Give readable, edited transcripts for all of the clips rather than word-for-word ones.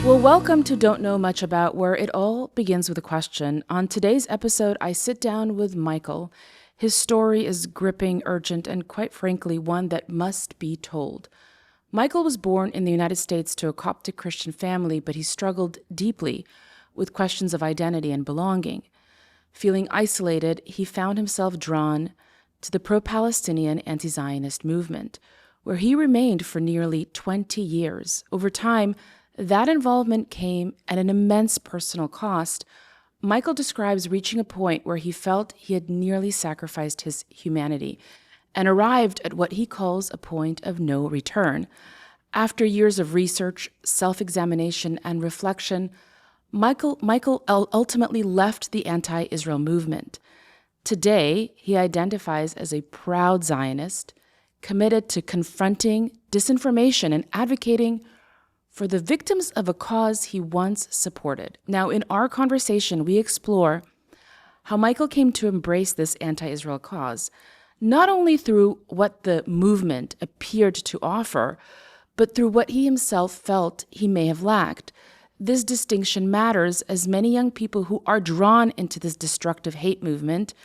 Well, welcome to Don't Know Much About, where it all begins with a question. On today's episode, I sit down with Michael. His story is gripping, urgent, and quite frankly, one that must be told. Michael was born in the United States to a Coptic Christian family, but he struggled deeply with questions of identity and belonging. Feeling isolated, he found himself drawn to the pro-Palestinian anti-Zionist movement, where he remained for nearly 20 years. Over time, that involvement came at an immense personal cost. Michael describes reaching a point where he felt he had nearly sacrificed his humanity and arrived at what he calls a point of no return. After years of research, self-examination, and reflection, Michael ultimately left the anti-Israel movement. Today, he identifies as a proud Zionist, committed to confronting disinformation and advocating for the victims of a cause he once supported. Now, in our conversation, we explore how Michael came to embrace this anti-Israel cause, not only through what the movement appeared to offer, but through what he himself felt he may have lacked. This distinction matters as many young people who are drawn into this destructive hate movement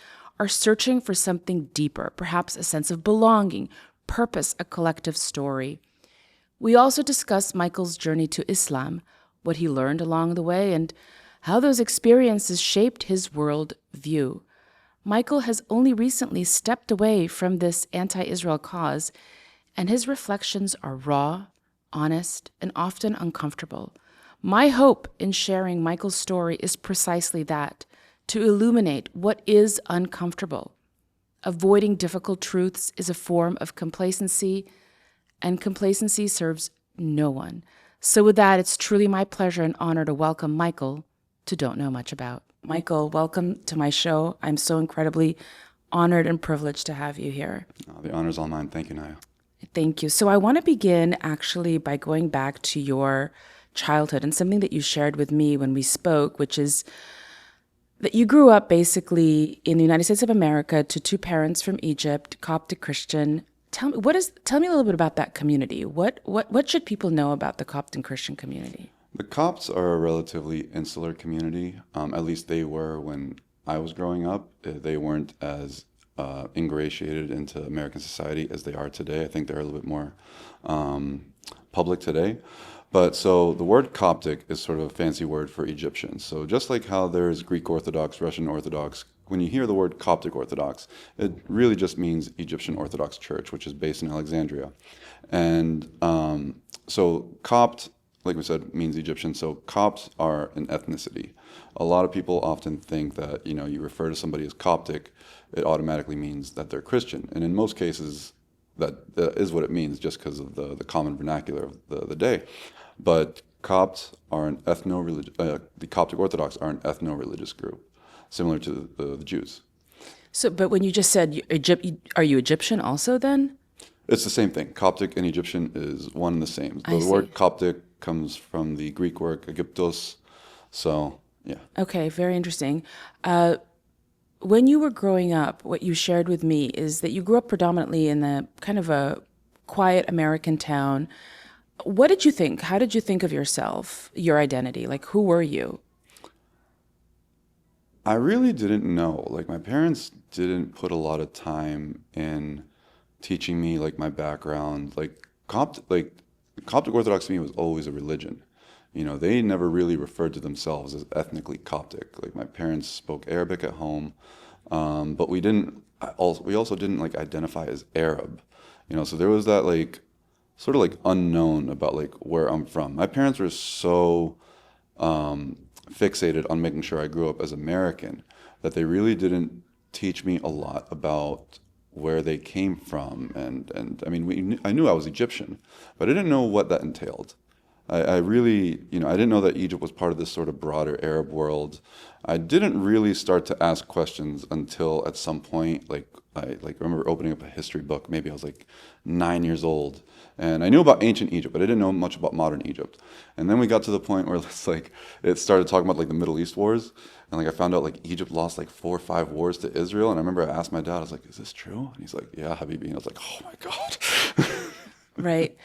are searching for something deeper, perhaps a sense of belonging, purpose, a collective story. We also discuss Michael's journey to Islam, what he learned along the way, and how those experiences shaped his world view. Michael has only recently stepped away from this anti-Israel cause, and his reflections are raw, honest, and often uncomfortable. My hope in sharing Michael's story is precisely that, to illuminate what is uncomfortable. Avoiding difficult truths is a form of complacency, and complacency serves no one. So with that, it's truly my pleasure and honor to welcome Michael to Don't Know Much About. Michael, welcome to my show. I'm so incredibly honored and privileged to have you here. The honor's all mine. Thank you, Naya. Thank you. So I want to begin actually by going back to your childhood and something that you shared with me when we spoke, which is that you grew up basically in the United States of America to two parents from Egypt, Coptic Christian. Tell me a little bit about that community. What should people know about the Coptic Christian community? The Copts are a relatively insular community. At least they were when I was growing up. They weren't as ingratiated into American society as they are today. I think they're a little bit more public today. But so the word Coptic is sort of a fancy word for Egyptian. So just like how there's Greek Orthodox, Russian Orthodox, when you hear the word Coptic Orthodox, it really just means Egyptian Orthodox Church, which is based in Alexandria. And so Copt, like we said, means Egyptian. So Copts are an ethnicity. A lot of people often think that, you refer to somebody as Coptic, it automatically means that they're Christian. And in most cases, that is what it means just because of the common vernacular of the day. But Copts are an the Coptic Orthodox are an ethno-religious group, similar to the Jews. So, but when you just said are you Egyptian also then? It's the same thing. Coptic and Egyptian is one and the same. I The see. word Coptic comes from the Greek word Egyptos. So, yeah. Okay, very interesting. When you were growing up, what you shared with me is that you grew up predominantly in the kind of a quiet American town. What did you think? How did you think of yourself, your identity? Like, who were you? I really didn't know. Like, my parents didn't put a lot of time in teaching me, like, my background. Coptic Orthodox to me was always a religion. They never really referred to themselves as ethnically Coptic. Like, my parents spoke Arabic at home, but we also didn't, like, identify as Arab. So there was that, like, sort of, like, unknown about, like, where I'm from. My parents were so fixated on making sure I grew up as American that they really didn't teach me a lot about where they came from. And I mean, I knew I was Egyptian, but I didn't know what that entailed. I really, I didn't know that Egypt was part of this sort of broader Arab world. I didn't really start to ask questions until at some point, I remember opening up a history book. Maybe I was like 9 years old, and I knew about ancient Egypt, but I didn't know much about modern Egypt. And then we got to the point where it started talking about like the Middle East wars, and like I found out like Egypt lost like 4 or 5 wars to Israel. And I remember I asked my dad, I was like, "Is this true?" And he's like, "Yeah, Habibi." And I was like, "Oh my God." Right.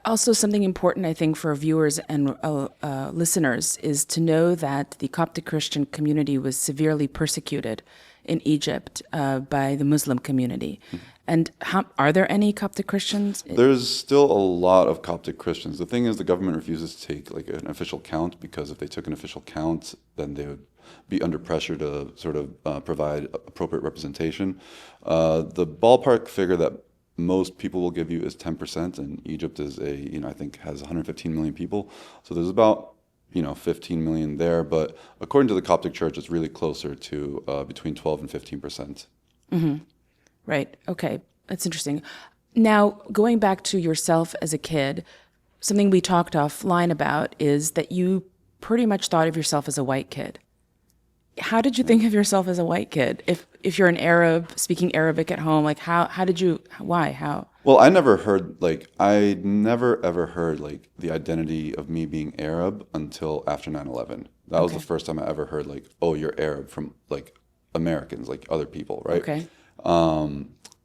Also, something important, I think, for viewers and listeners is to know that the Coptic Christian community was severely persecuted in Egypt by the Muslim community. And are there any Coptic Christians? There's still a lot of Coptic Christians. The thing is, the government refuses to take like an official count, because if they took an official count, then they would be under pressure to sort of provide appropriate representation. The ballpark figure that most people will give you is 10%, and Egypt is I think has 115 million people. So there's about 15 million there, but according to the Coptic Church, it's really closer to between 12 and 15%. Right. Okay. That's interesting. Now, going back to yourself as a kid, something we talked offline about is that you pretty much thought of yourself as a white kid. How did you think of yourself as a white kid? If you're an Arab speaking Arabic at home, like how did you, why, how? Well, I never ever heard like the identity of me being Arab until after 9/11. That was the first time I ever heard like, oh, you're Arab, from like Americans, like other people, right? Okay.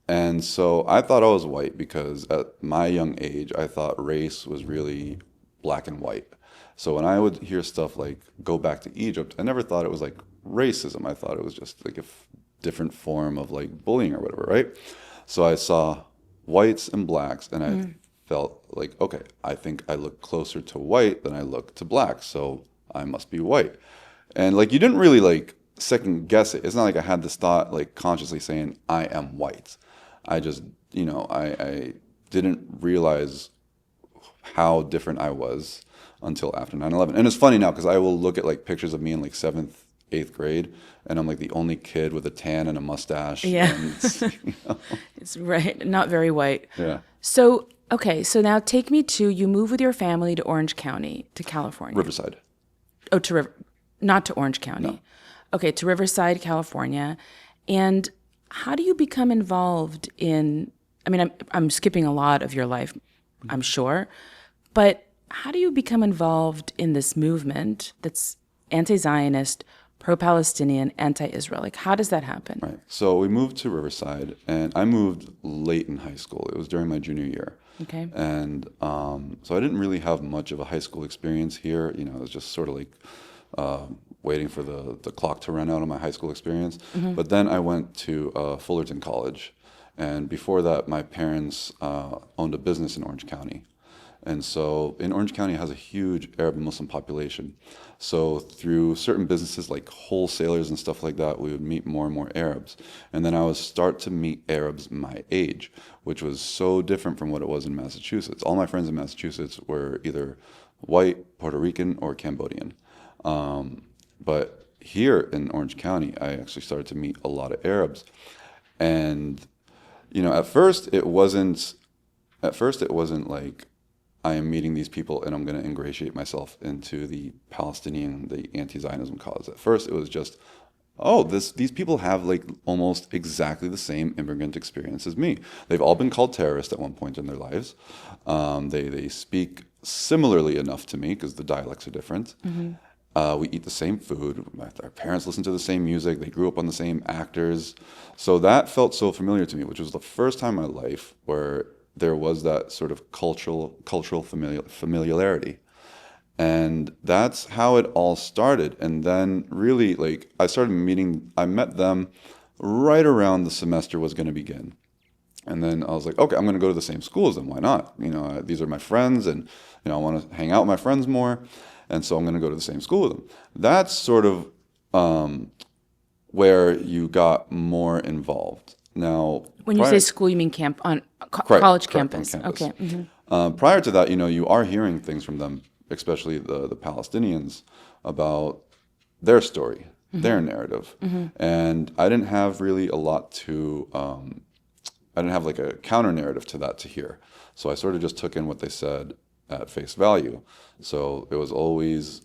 And so I thought I was white because at my young age, I thought race was really black and white. So when I would hear stuff like go back to Egypt, I never thought it was like racism. I thought it was just like a different form of like bullying or whatever, right? So I saw whites and blacks, and I felt like, okay, I think I look closer to white than I look to black, so I must be white. And like you didn't really like second guess it. It's not like I had this thought like consciously saying I am white. I just, I didn't realize how different I was until after 9/11. And it's funny now because I will look at like pictures of me in like 7th, 8th grade, and I'm like the only kid with a tan and a mustache. Yeah. And, It's right. Not very white. yeah. So, okay. So now take me to, you move with your family to Orange County, to California. Riverside. Oh, not to Orange County. No. Okay, to Riverside, California. And how do you become involved in, I mean, I'm skipping a lot of your life, I'm sure, but how do you become involved in this movement that's anti-Zionist, pro-Palestinian, anti-Israel? Like, how does that happen? Right. So we moved to Riverside, and I moved late in high school. It was during my junior year. Okay. And so I didn't really have much of a high school experience here. It was just sort of like waiting for the clock to run out on my high school experience. But then I went to Fullerton College. And before that, my parents owned a business in Orange County. And so in Orange County, it has a huge Arab and Muslim population. So through certain businesses like wholesalers and stuff like that, we would meet more and more Arabs. And then I would start to meet Arabs my age, which was so different from what it was in Massachusetts. All my friends in Massachusetts were either white, Puerto Rican, or Cambodian. But here in Orange County, I actually started to meet a lot of Arabs. And, at first it wasn't like, I am meeting these people and I'm going to ingratiate myself into the Palestinian, the anti-Zionism cause. At first, it was just, these people have like almost exactly the same immigrant experience as me. They've all been called terrorists at one point in their lives. They speak similarly enough to me because the dialects are different. We eat the same food. Our parents listen to the same music. They grew up on the same actors. So that felt so familiar to me, which was the first time in my life where there was that sort of cultural familiarity. And that's how it all started. And then really, like, I met them right around the semester was going to begin. And then I was like, okay, I'm going to go to the same school as them. Why not? These are my friends, and, I want to hang out with my friends more. And so I'm going to go to the same school with them. That's sort of where you got more involved. Now, when you say school, you mean college campus. On campus. Okay. Prior to that, you are hearing things from them, especially the Palestinians, about their story, their narrative. And I didn't have really a lot to, I didn't have like a counter narrative to that to hear. So I sort of just took in what they said at face value. So it was always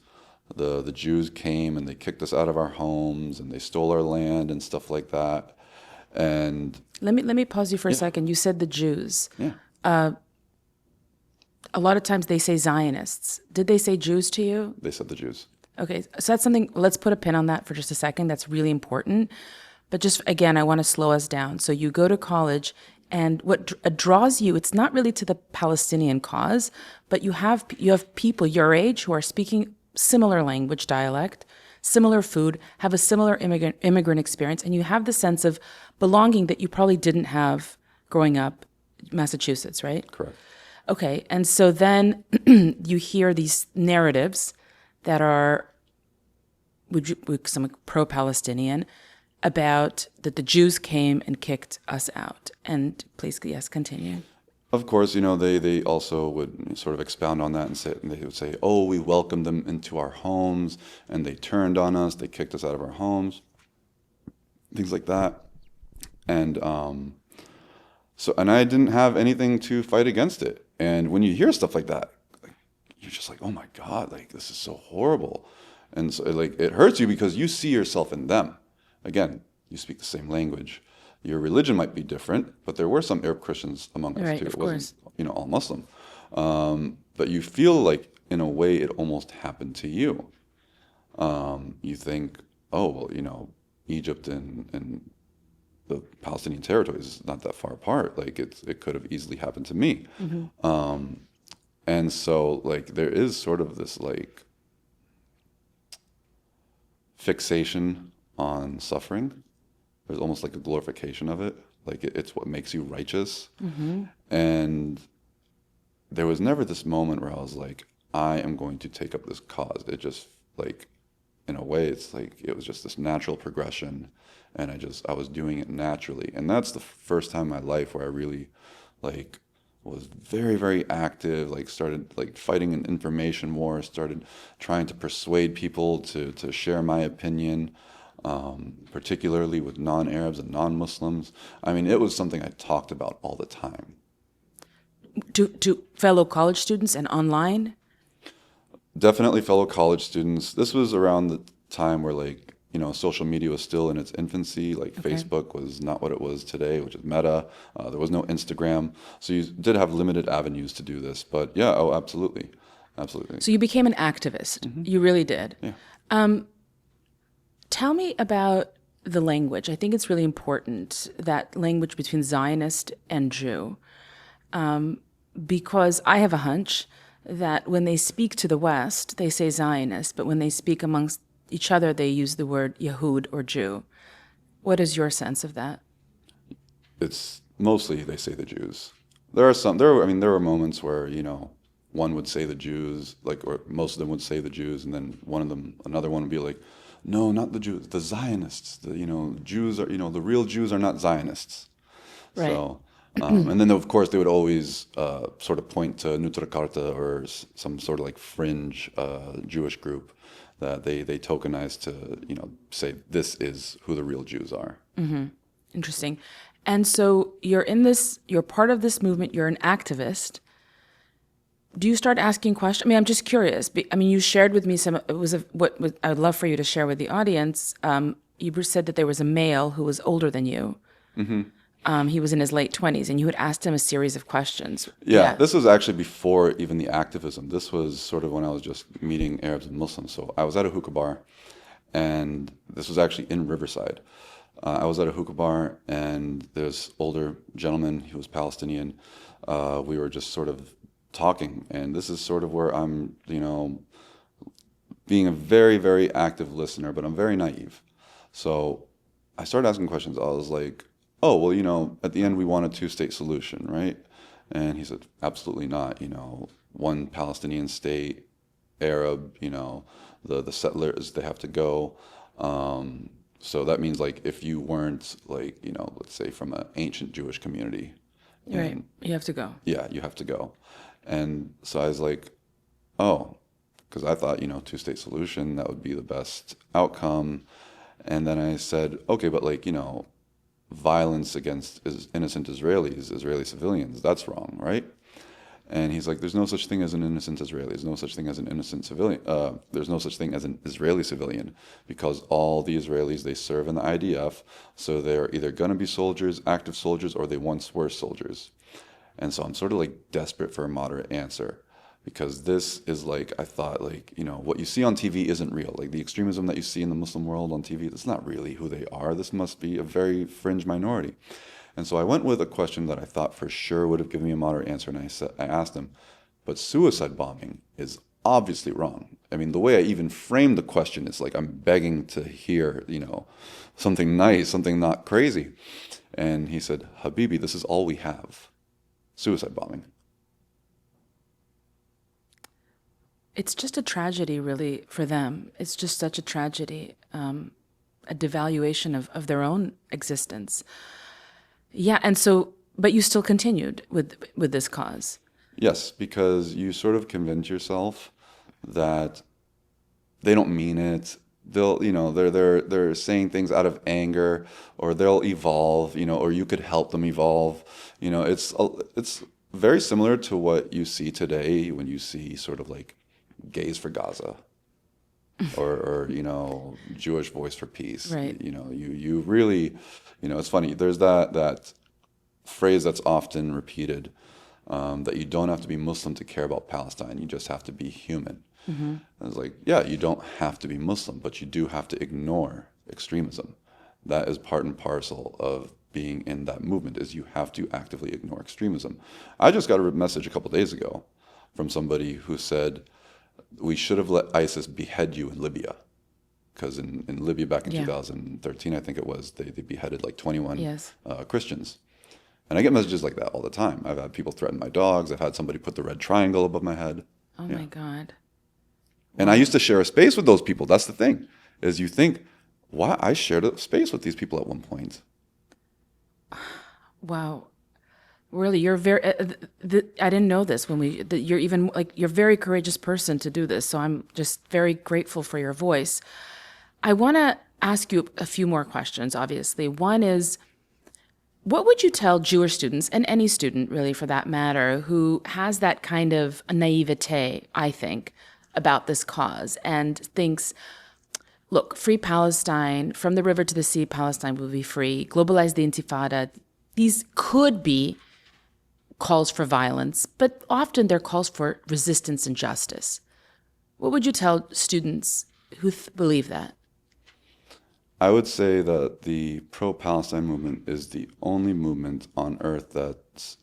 the Jews came and they kicked us out of our homes and they stole our land and stuff like that. And let me pause you for a second. You said the Jews. Yeah. A lot of times they say Zionists. Did they say Jews to you? They said the Jews. Okay, so that's something, let's put a pin on that for just a second. That's really important. But just, again, I want to slow us down. So you go to college And what draws you, it's not really to the Palestinian cause, but you have people your age who are speaking similar language, dialect, similar food, have a similar immigrant experience, and you have the sense of belonging that you probably didn't have growing up in Massachusetts, right? Correct. Okay, and so then you hear these narratives that are some pro-Palestinian about that the Jews came and kicked us out. And please, yes, continue. Of course, they also would sort of expound on that and they would say, oh, we welcomed them into our homes and they turned on us, they kicked us out of our homes, things like that. And and I didn't have anything to fight against it. And when you hear stuff like that, you're just like, oh my God, like this is so horrible. And so it hurts you because you see yourself in them. Again, you speak the same language. Your religion might be different, but there were some Arab Christians among us right, too. Of It course. wasn't, all Muslim. But you feel like, in a way, it almost happened to you. You think, oh, well, Egypt and the Palestinian territories is not that far apart. Like it could have easily happened to me. Mm-hmm. And so there is sort of this fixation on suffering. There's almost like a glorification of it. Like it's what makes you righteous. Mm-hmm. And there was never this moment where I was like, I am going to take up this cause. It just in a way, it's it was just this natural progression. And I was doing it naturally. And that's the first time in my life where I really was very, very active, started fighting an information war, started trying to persuade people to share my opinion, particularly with non-Arabs and non-Muslims. I mean, it was something I talked about all the time. To fellow college students and online? Definitely fellow college students. This was around the time where social media was still in its infancy. Okay. Facebook was not what it was today, which is Meta. There was no Instagram. So you did have limited avenues to do this. But yeah, oh, absolutely. Absolutely. So you became an activist. Mm-hmm. You really did. Yeah. Tell me about the language. I think it's really important, that language between Zionist and Jew, because I have a hunch that when they speak to the West, they say Zionist, but when they speak amongst each other, they use the word Yehud or Jew. What is your sense of that? It's mostly they say the Jews. There were moments where, one would say the Jews, or most of them would say the Jews, and then another one would be like, no, not the Jews, the Zionists. Jews are, the real Jews are not Zionists. Right. So, and then of course they would always sort of point to Nutra Karta or some sort of fringe Jewish group that they tokenize to, say this is who the real Jews are. Mm-hmm. Interesting. And so you're part of this movement, you're an activist. Do you start asking questions? I mean, I'm just curious. I mean, you shared with me what I would love for you to share with the audience. You said that there was a male who was older than you. Mm-hmm. He was in his late 20s, and you had asked him a series of questions. Yeah, this was actually before even the activism. This was sort of when I was just meeting Arabs and Muslims. So I was at a hookah bar, and this was actually in Riverside. I was at a hookah bar, and this older gentleman, he was Palestinian. We were just sort of talking, and this is sort of where I'm, being a very, very active listener, but I'm very naive. So I started asking questions. I was like, oh, well, at the end we want a two-state solution, right? And he said, absolutely not. One Palestinian state, Arab, the settlers, they have to go. So that means if you weren't let's say from an ancient Jewish community. Right, you have to go. Yeah, you have to go. And so I was like, oh, because I thought, two-state solution, that would be the best outcome. And then I said, okay, but violence against innocent Israelis, Israeli civilians, that's wrong, right? And he's like, there's no such thing as an innocent Israeli. There's no such thing as an innocent civilian. There's no such thing as an Israeli civilian, because all the Israelis, they serve in the IDF, so they're either going to be soldiers, active soldiers, or they once were soldiers. And so I'm sort of desperate for a moderate answer, because this is I thought what you see on TV isn't real. The extremism that you see in the Muslim world on TV, that's not really who they are. This must be a very fringe minority. And so I went with a question that I thought for sure would have given me a moderate answer, and I asked him, but suicide bombing is obviously wrong. I mean, the way I even framed the question is like I'm begging to hear, something nice, something not crazy. And he said, Habibi, this is all we have. Suicide bombing. It's just a tragedy, really, for them. It's just such a tragedy, a devaluation of their own existence. Yeah, and so, but you still continued with this cause. Yes, because you sort of convince yourself that they don't mean it. They'll, they're saying things out of anger, or they'll evolve, or you could help them evolve. It's very similar to what you see today when you see sort of like Gays for Gaza, or Jewish Voice for Peace. Right. You really, it's funny. There's that phrase that's often repeated, that you don't have to be Muslim to care about Palestine. You just have to be human. Mm-hmm. And it's like, yeah, you don't have to be Muslim, but you do have to ignore extremism. That is part and parcel of being in that movement, is you have to actively ignore extremism. I just got a message a couple days ago from somebody who said, we should have let ISIS behead you in Libya. Because in Libya back in 2013, I think it was, they beheaded like 21 Yes. Christians. And I get messages like that all the time. I've had people threaten my dogs. I've had somebody put the red triangle above my head. Oh my God. And I used to share a space with those people. That's the thing, is you think, why? I shared a space with these people at one point. Wow. Really, you're very, I didn't know this you're even like, you're a very courageous person to do this. So I'm just very grateful for your voice. I want to ask you a few more questions, obviously. One is, what would you tell Jewish students, and any student really for that matter, who has that kind of naivete, I think, about this cause and thinks, look, free Palestine, from the river to the sea, Palestine will be free, globalize the Intifada. These could be calls for violence, but often they're calls for resistance and justice. What would you tell students who believe that? I would say that the pro-Palestine movement is the only movement on earth that's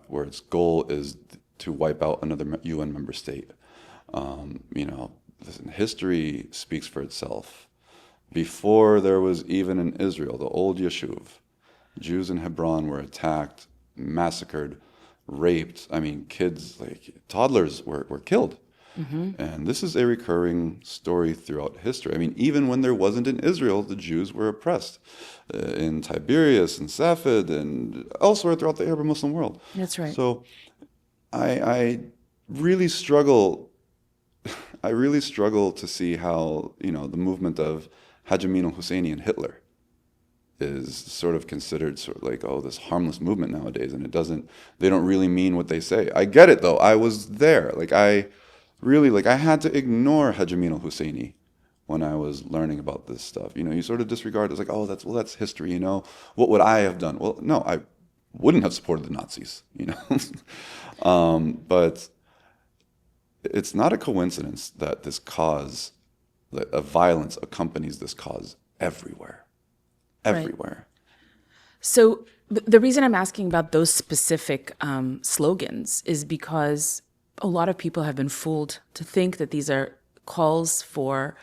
where its goal is to wipe out another UN member state. Listen, history speaks for itself. Before there was even in Israel, the old Yeshuv, Jews in Hebron were attacked, massacred, raped. I mean, kids, like toddlers were killed. Mm-hmm. And this is a recurring story throughout history. I mean, even when there wasn't in Israel, the Jews were oppressed in Tiberias and Safed and elsewhere throughout the Arab and Muslim world. That's right. So I really struggle. I really struggle to see how, the movement of Haj Amin al-Husseini and Hitler is sort of considered sort of like, oh, this harmless movement nowadays, and they don't really mean what they say. I get it though. I was there. I had to ignore Haj Amin al-Husseini when I was learning about this stuff. You sort of disregard it. It's like, oh, that's history, What would I have done? Well, no, I wouldn't have supported the Nazis, But it's not a coincidence that this cause, that a violence accompanies this cause everywhere. Everywhere. Right. So the reason I'm asking about those specific slogans is because a lot of people have been fooled to think that these are calls for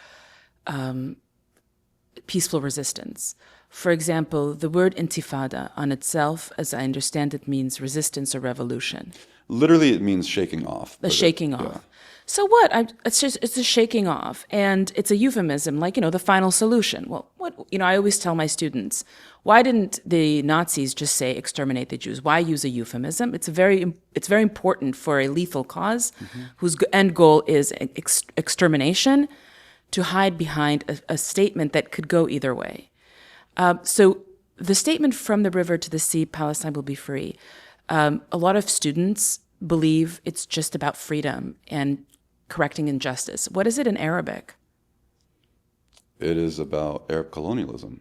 peaceful resistance. For example, the word intifada on itself, as I understand it, means resistance or revolution. Literally, it means shaking off. The shaking off. Yeah. So what? It's a shaking off, and it's a euphemism, like, the final solution. Well, I always tell my students, why didn't the Nazis just say exterminate the Jews? Why use a euphemism? It's very important for a lethal cause, mm-hmm. whose end goal is extermination, to hide behind a statement that could go either way. So the statement from the river to the sea, Palestine will be free. A lot of students believe it's just about freedom and correcting injustice. What is it in Arabic? It is about Arab colonialism.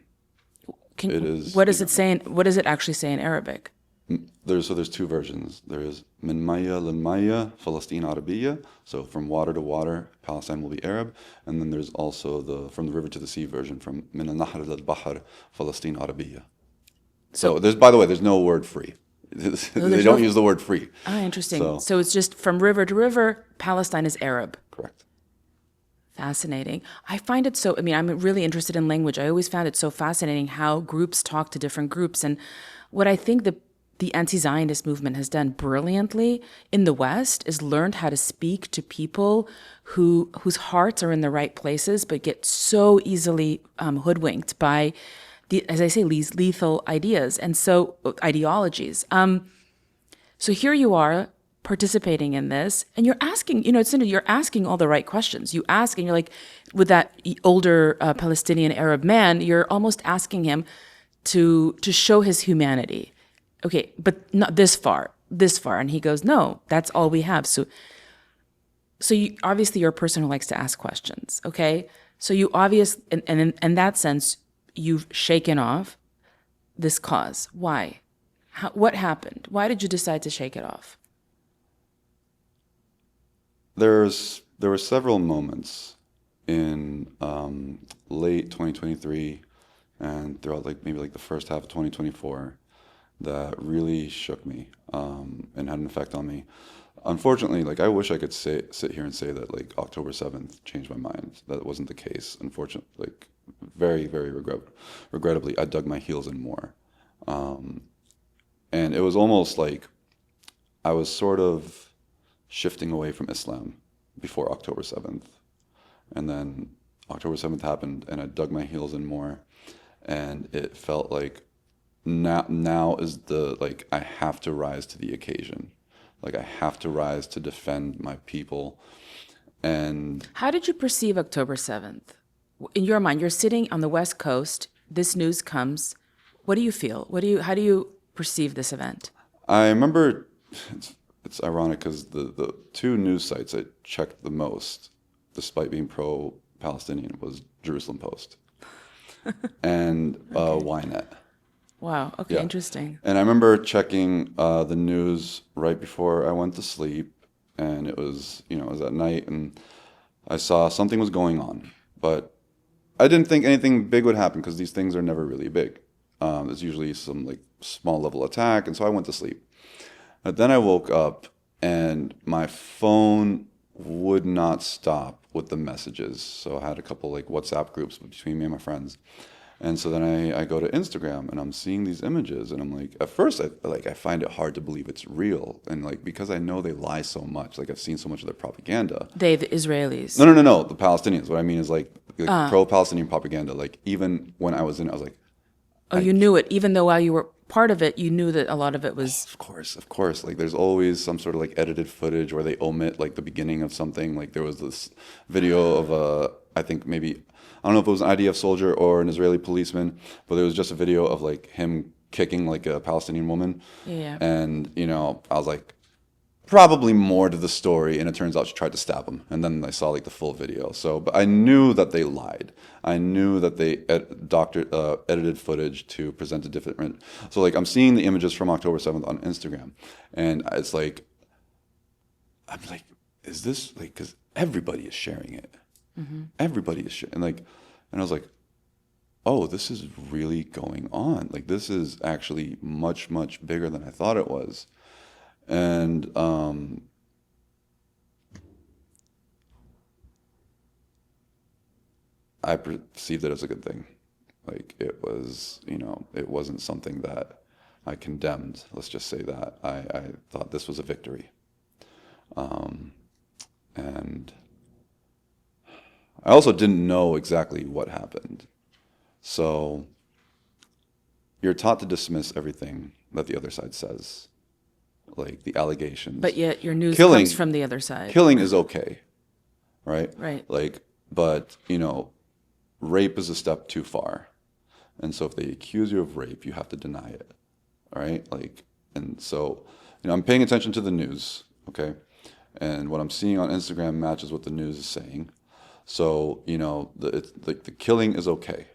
What does it say? What does it actually say in Arabic? There's two versions. There is min maya lil maya, Palestine Arabiya. So from water to water, Palestine will be Arab. And then there's also from the river to the sea version, from min al nahr lil bahr, Palestine Arabiya. So there's, by the way, there's no word free. They don't use the word free. Ah, interesting. So it's just from river to river, Palestine is Arab. Correct. Fascinating. I find it so, I mean, I'm really interested in language. I always found it so fascinating how groups talk to different groups. And what I think the anti-Zionist movement has done brilliantly in the West is learned how to speak to people whose hearts are in the right places, but get so easily hoodwinked by, as I say, these lethal ideas and so ideologies. So here you are participating in this, and you're asking, you're asking all the right questions. You ask, and you're like, with that older Palestinian Arab man, you're almost asking him to show his humanity. Okay, but not this far. And he goes, no, that's all we have. So you, obviously you're a person who likes to ask questions, okay? So you and in that sense, you've shaken off this cause. Why? What happened? Why did you decide to shake it off? There were several moments in late 2023 and throughout maybe the first half of 2024 that really shook me and had an effect on me. Unfortunately, I wish I could sit here and say that October 7th changed my mind. That wasn't the case. Unfortunately, very, very regrettably, I dug my heels in more. And it was almost like I was sort of shifting away from Islam before October 7th. And then October 7th happened and I dug my heels in more. And it felt like now is I have to rise to the occasion. I have to rise to defend my people. And how did you perceive October 7th? In your mind, you're sitting on the West Coast, this news comes. What do you feel? How do you perceive this event? I remember, it's ironic because the two news sites I checked the most, despite being pro-Palestinian, was Jerusalem Post and Ynet. Wow. Okay. Yeah. Interesting. And I remember checking the news right before I went to sleep, and it was at night, and I saw something was going on, but I didn't think anything big would happen because these things are never really big. There's usually some small level attack, and so I went to sleep. But then I woke up, and my phone would not stop with the messages. So I had a couple WhatsApp groups between me and my friends. And so then I go to Instagram and I'm seeing these images and I'm at first I find it hard to believe it's real. And because I know they lie so much, I've seen so much of their propaganda. The Israelis. No, the Palestinians. What I mean is pro-Palestinian propaganda. Even when I was in it, I was you knew it. Even though while you were part of it, you knew that a lot of it was... Of course. There's always some sort of edited footage where they omit the beginning of something. There was this video of I think maybe... I don't know if it was an IDF soldier or an Israeli policeman, but there was just a video of him kicking a Palestinian woman. Yeah. And, I was probably more to the story, and it turns out she tried to stab him. And then I saw the full video. So, but I knew that they lied. I knew that they edited footage to present a different. So I'm seeing the images from October 7th on Instagram, and it's I'm is this because everybody is sharing it. Mm-hmm. Everybody is sharing, and I was oh, this is really going on. This is actually much, much bigger than I thought it was. And I perceived it as a good thing. It was, it wasn't something that I condemned. Let's just say that. I thought this was a victory. And I also didn't know exactly what happened. So you're taught to dismiss everything that the other side says, the allegations. But yet your news comes from the other side. Killing is okay, right? Right. But, rape is a step too far. And so if they accuse you of rape, you have to deny it, all right? And so, I'm paying attention to the news, okay? And what I'm seeing on Instagram matches what the news is saying. So, the killing is okay.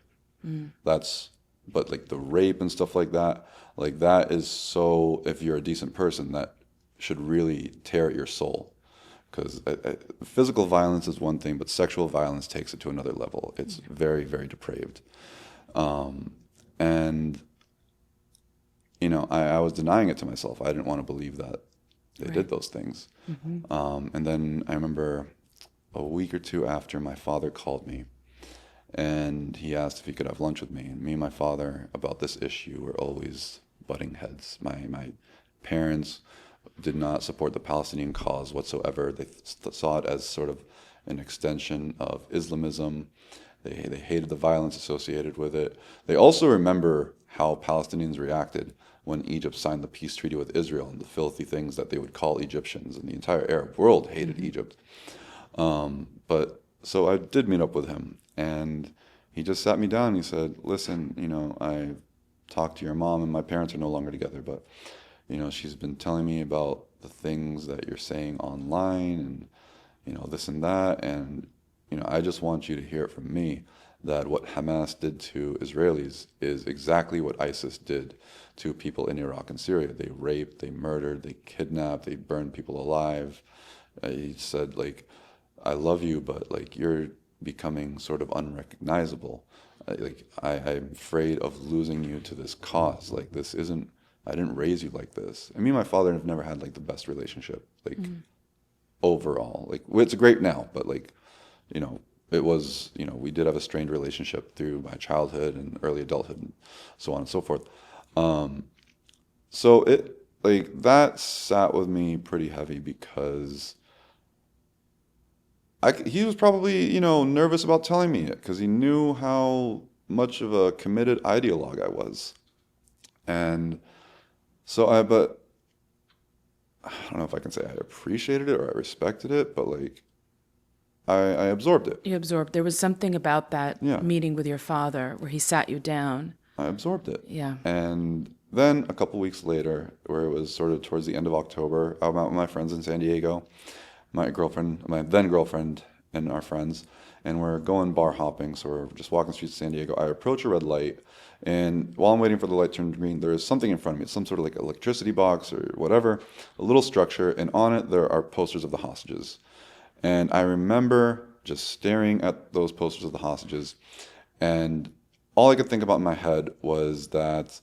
Mm. But the rape and stuff that is so, if you're a decent person, that should really tear at your soul. Because physical violence is one thing, but sexual violence takes it to another level. It's very, very depraved. And I was denying it to myself. I didn't want to believe that they Right. did those things. And then I remember a week or two after, my father called me and he asked if he could have lunch with me. And me and my father, about this issue, were always butting heads. My parents did not support the Palestinian cause whatsoever. They saw it as sort of an extension of Islamism. They hated the violence associated with it. They also remember how Palestinians reacted when Egypt signed the peace treaty with Israel and the filthy things that they would call Egyptians. And the entire Arab world hated Egypt. But so I did meet up with him, and he just sat me down and he said, listen, I talked to your mom, and my parents are no longer together, but she's been telling me about the things that you're saying online and this and that, and I just want you to hear it from me that what Hamas did to Israelis is exactly what ISIS did to people in Iraq and Syria. They raped, they murdered, they kidnapped, they burned people alive. He said, like, I love you, but like you're becoming sort of unrecognizable. I'm afraid of losing you to this cause. Like, this isn't, I didn't raise you like this. And me and my father have never had like the best relationship, like overall. Like, it's great now, but like, it was, we did have a strained relationship through my childhood and early adulthood and so on and so forth. So it, like, that sat with me pretty heavy because he was probably, nervous about telling me it because he knew how much of a committed ideologue I was. And but I don't know if I can say I appreciated it or I respected it, but like, I absorbed it. You absorbed. There was something about that Yeah, meeting with your father where he sat you down. I absorbed it. Yeah. And then a couple weeks later, where it was sort of towards the end of October, I'm out with my friends in San Diego, my then girlfriend, and our friends, and we're going bar hopping. So we're just walking the streets of San Diego. I approach a red light, and while I'm waiting for the light to turn green, there is something in front of me. It's some sort of like electricity box or whatever, a little structure, and on it there are posters of the hostages. And I remember just staring at those posters of the hostages, and all I could think about in my head was that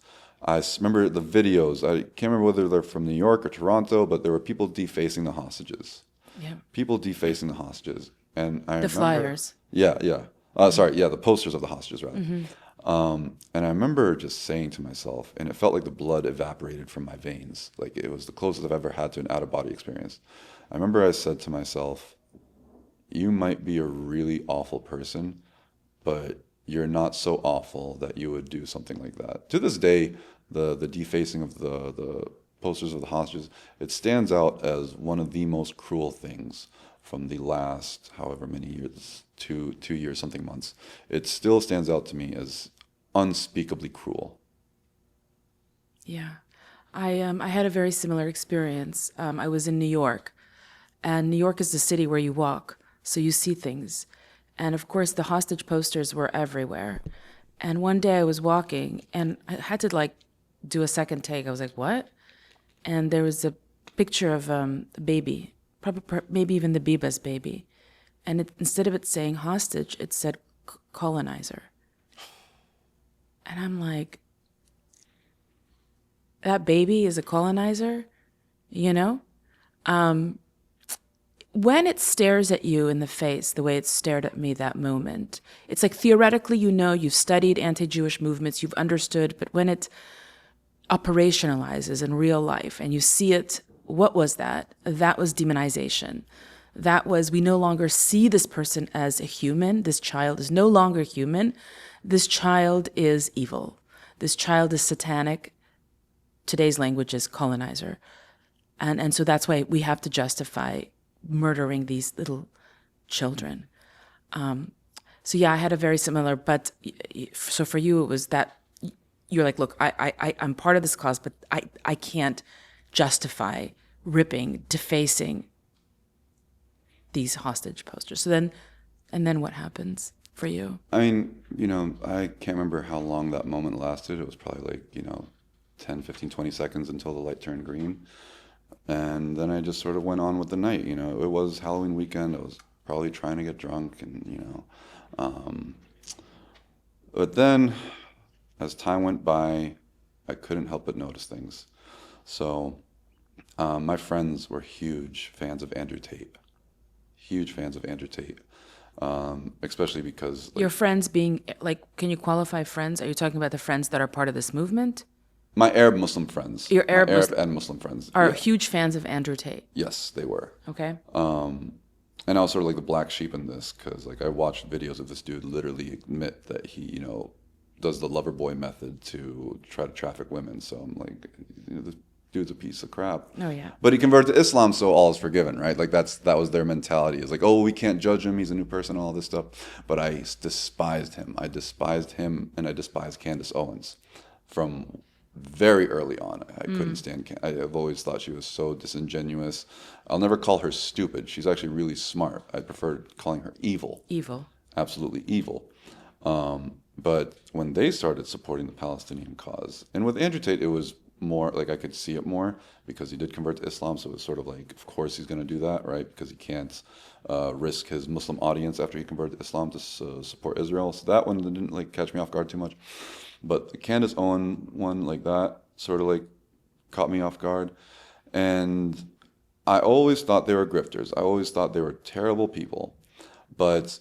remember the videos. I can't remember whether they're from New York or Toronto, but there were people defacing the hostages. Yeah. People defacing the hostages. And I The remember, flyers. Yeah, yeah. The posters of the hostages, rather. And I remember just saying to myself, and it felt like the blood evaporated from my veins. Like, it was the closest I've ever had to an out-of-body experience. I remember I said to myself, you might be a really awful person, but you're not so awful that you would do something like that. To this day, the defacing of the posters of the hostages, it stands out as one of the most cruel things from the last however many years, 2 years, something months. It still stands out to me as unspeakably cruel. Yeah. I had a very similar experience. I was in New York, and New York is the city where you walk, so you see things. And of course, the hostage posters were everywhere. And one day I was walking, and I had to like do a second take. I was like, "What?" And there was a picture of a baby, probably maybe even the Biba's baby, and instead of it saying hostage, it said colonizer. And I'm like, that baby is a colonizer, you know? When it stares at you in the face the way it stared at me that moment, it's like theoretically, you've studied anti-Jewish movements, you've understood, but when it operationalizes in real life and you see it, what was that? That was demonization. That was, we no longer see this person as a human. This child is no longer human. This child is evil. This child is satanic. Today's language is colonizer. And so that's why we have to justify murdering these little children. So yeah, I had a very similar, but so for you, it was that you're like, look, I'm part of this cause, but I can't justify ripping, defacing these hostage posters. And then what happens for you? I mean, I can't remember how long that moment lasted. It was probably like, 10, 15, 20 seconds until the light turned green. And then I just sort of went on with the night. It was Halloween weekend. I was probably trying to get drunk and, but then as time went by, I couldn't help but notice things. So my friends were huge fans of Andrew Tate. Huge fans of Andrew Tate. Especially because Your friends being like, can you qualify friends? Are you talking about the friends that are part of this movement? my Arab Muslim friends, Your my Arab Arab Muslim and Muslim friends, are yeah, huge fans of Andrew Tate. yes, they were. Okay. And I was sort of like the black sheep in this because like I watched videos of this dude literally admit that he, does the lover boy method to try to traffic women. So I'm like, this dude's a piece of crap. Oh yeah. But he converted to Islam, so all is forgiven, right? Like that was their mentality. It's like, oh, we can't judge him. He's a new person, all this stuff. But I despised him. I despised him, and I despised Candace Owens from very early on. I couldn't stand. I've always thought she was so disingenuous. I'll never call her stupid. She's actually really smart. I prefer calling her evil. Evil. Absolutely evil. But when they started supporting the Palestinian cause, and with Andrew Tate, it was more like I could see it more because he did convert to Islam. So it was sort of like, of course he's going to do that, right? Because he can't risk his Muslim audience after he converted to Islam to support Israel. So that one didn't like catch me off guard too much. But the Candace Owen one, like that, sort of like caught me off guard. And I always thought they were grifters. I always thought they were terrible people. But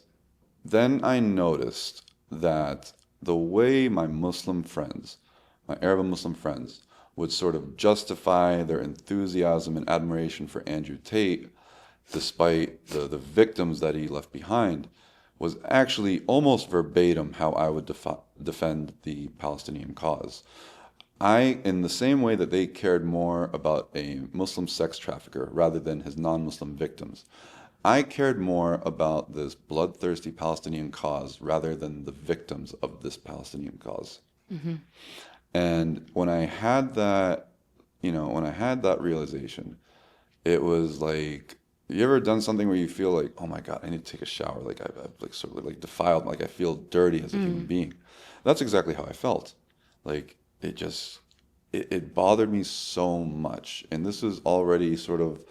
then I noticed that the way my Muslim friends, my Arab and Muslim friends, would sort of justify their enthusiasm and admiration for Andrew Tate, despite the victims that he left behind, was actually almost verbatim how I would defend the Palestinian cause. In the same way that they cared more about a Muslim sex trafficker rather than his non-Muslim victims, I cared more about this bloodthirsty Palestinian cause rather than the victims of this Palestinian cause. Mm-hmm. And when I had that, when I had that realization, it was like, you ever done something where you feel like, oh my God, I need to take a shower, like I've like sort of like defiled, like I feel dirty as a human being. That's exactly how I felt. Like it bothered me so much. And this was already sort of,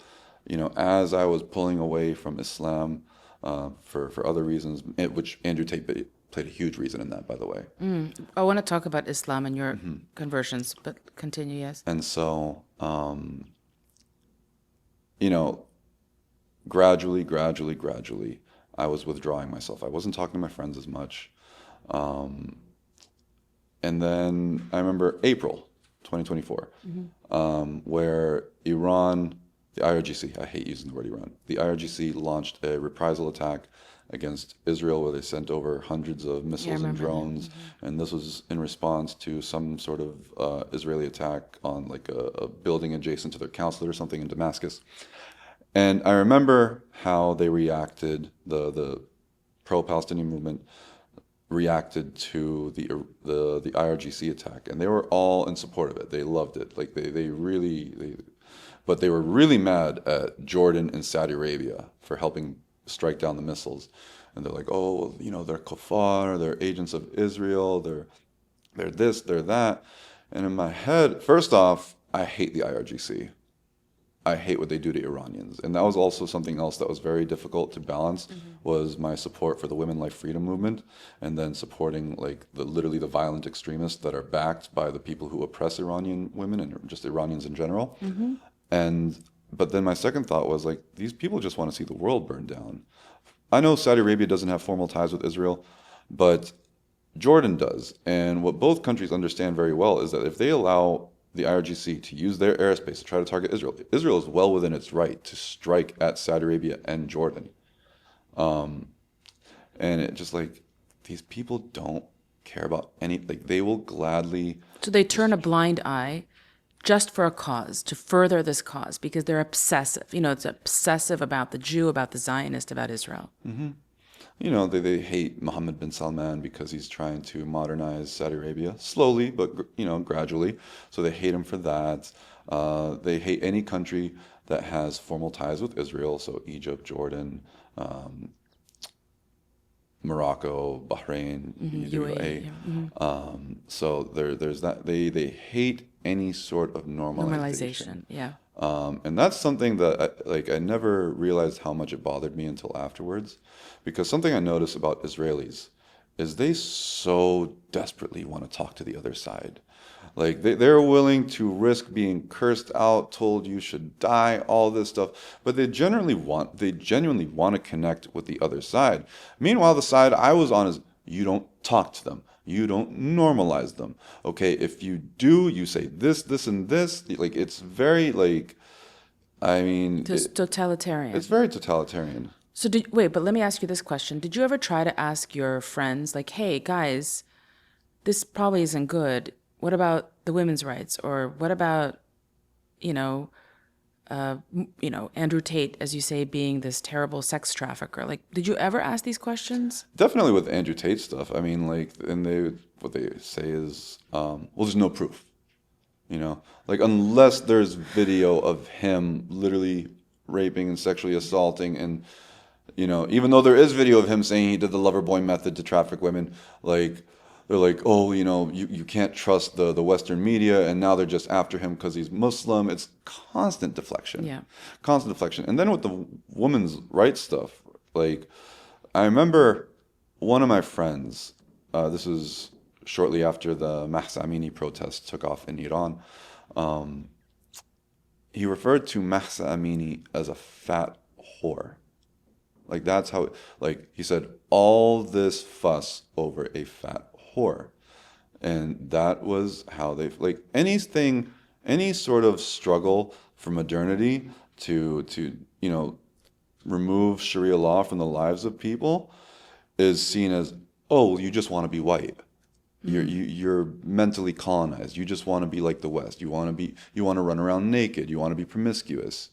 as I was pulling away from Islam for other reasons, which Andrew Tate played a huge reason in that, by the way. I want to talk about Islam and your conversions, but continue, yes. And so, gradually, I was withdrawing myself. I wasn't talking to my friends as much. And then I remember April 2024, where Iran, the IRGC, I hate using the word Iran, the IRGC launched a reprisal attack against Israel where they sent over hundreds of missiles and drones. And this was in response to some sort of Israeli attack on like a building adjacent to their consulate or something in Damascus. And I remember how they reacted, the pro-Palestinian movement reacted to the IRGC attack, and they were all in support of it. They loved it. Like but they were really mad at Jordan and Saudi Arabia for helping strike down the missiles. And they're like, oh, they're kuffar, they're agents of Israel, they're this, they're that. And in my head, first off, I hate the IRGC. I hate what they do to Iranians. And that was also something else that was very difficult to balance, was my support for the Women Life Freedom movement, and then supporting like literally the violent extremists that are backed by the people who oppress Iranian women and just Iranians in general. But then my second thought was like, these people just want to see the world burn down. I know Saudi Arabia doesn't have formal ties with Israel, but Jordan does. And what both countries understand very well is that if they allow the IRGC to use their airspace to try to target Israel, Israel is well within its right to strike at Saudi Arabia and Jordan. And it just like, these people don't care about they will gladly. So they turn a blind eye just for a cause, to further this cause, because they're obsessive. It's obsessive about the Jew, about the Zionist, about Israel. They hate Mohammed bin Salman because he's trying to modernize Saudi Arabia slowly, but gradually. So they hate him for that. They hate any country that has formal ties with Israel. So Egypt, Jordan, Morocco, Bahrain, UAE. So there's that. They hate any sort of normalization. Yeah. And that's something that I never realized how much it bothered me until afterwards, because something I notice about Israelis is they so desperately want to talk to the other side. Like they're willing to risk being cursed out, told you should die, all this stuff. But they genuinely want to connect with the other side. Meanwhile, the side I was on is you don't talk to them. You don't normalize them. Okay, if you do, you say this, this, and this. Like it's very like, I mean, Totalitarian. it's very totalitarian. So wait, but let me ask you this question. Did you ever try to ask your friends, like, hey, guys, this probably isn't good. What about the women's rights? Or what about, you know, Andrew Tate, as you say, being this terrible sex trafficker? Like, did you ever ask these questions? Definitely with Andrew Tate stuff. I mean, like, and what they say is, well, there's no proof. Like unless there's video of him literally raping and sexually assaulting, and even though there is video of him saying he did the lover boy method to traffic women, like they're like, oh, you can't trust the Western media, and now they're just after him because he's Muslim. It's constant deflection. Yeah. Constant deflection. And then with the women's rights stuff, like I remember one of my friends, this was shortly after the Mahsa Amini protests took off in Iran, he referred to Mahsa Amini as a fat whore. Like that's how, like he said, all this fuss over a fat whore. And that was how they, like any sort of struggle for modernity to remove Sharia law from the lives of people is seen as, oh, you just want to be white. You're mentally colonized. You just want to be like the West. You want to run around naked. You want to be promiscuous.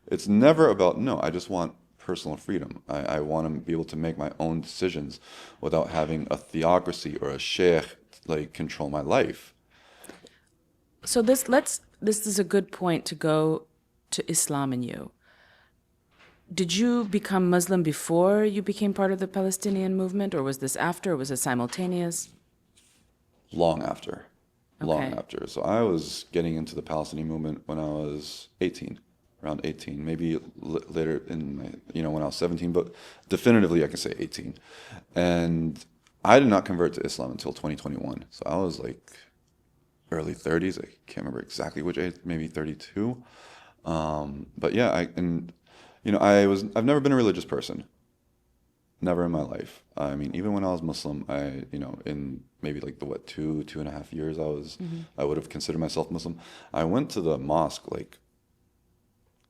It's never about, no, I just want personal freedom. I want to be able to make my own decisions without having a theocracy or a sheikh like control my life. So this is a good point to go to Islam and you. Did you become Muslim before you became part of the Palestinian movement, or was this after, or was it simultaneous? Long after. Long Okay. after. So I was getting into the Palestinian movement when I was 18, around 18, maybe later in my, when I was 17, but definitively I can say 18. And I did not convert to Islam until 2021. So I was like early 30s. I can't remember exactly which age, maybe 32. But yeah, I've never been a religious person. Never in my life. I mean, even when I was Muslim, in maybe like the 2.5 years I would have considered myself Muslim. I went to the mosque like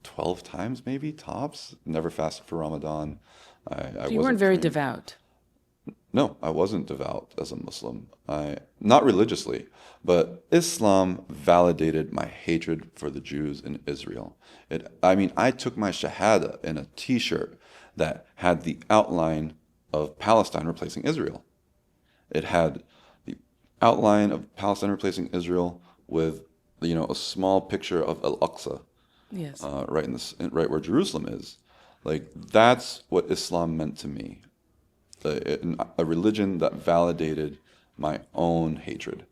12 times maybe, tops. Never fasted for Ramadan. So you weren't very devout. No, I wasn't devout as a Muslim. Not religiously, but Islam validated my hatred for the Jews in Israel. I took my shahada in a T-shirt that had the outline of Palestine replacing Israel. It had the outline of Palestine replacing Israel with, a small picture of Al-Aqsa, Yes. right where Jerusalem is. Like that's what Islam meant to me. A religion that validated my own hatred.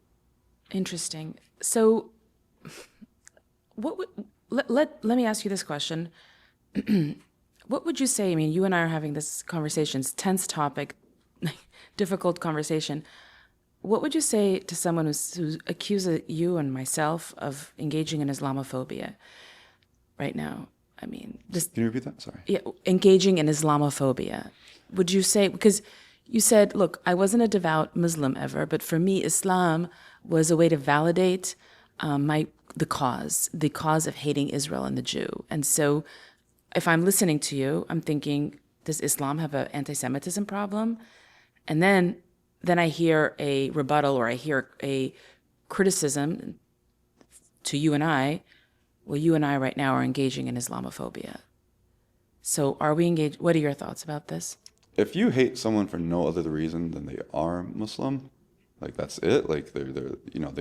Interesting. So, let me ask you this question. What would you say? I mean, you and I are having this conversation, it's tense topic, difficult conversation. What would you say to someone who accuses you and myself of engaging in Islamophobia right now? I mean, Can you repeat that? Sorry. yeah, engaging in Islamophobia. Would you say, because you said, look, I wasn't a devout Muslim ever, but for me, Islam was a way to validate the cause of hating Israel and the Jew. And so if I'm listening to you, I'm thinking, does Islam have an anti-Semitism problem? And then I hear a rebuttal, or I hear a criticism to you and I. Well, you and I right now are engaging in Islamophobia. So are we engaged? What are your thoughts about this? If you hate someone for no other reason than they are Muslim, like that's it. Like they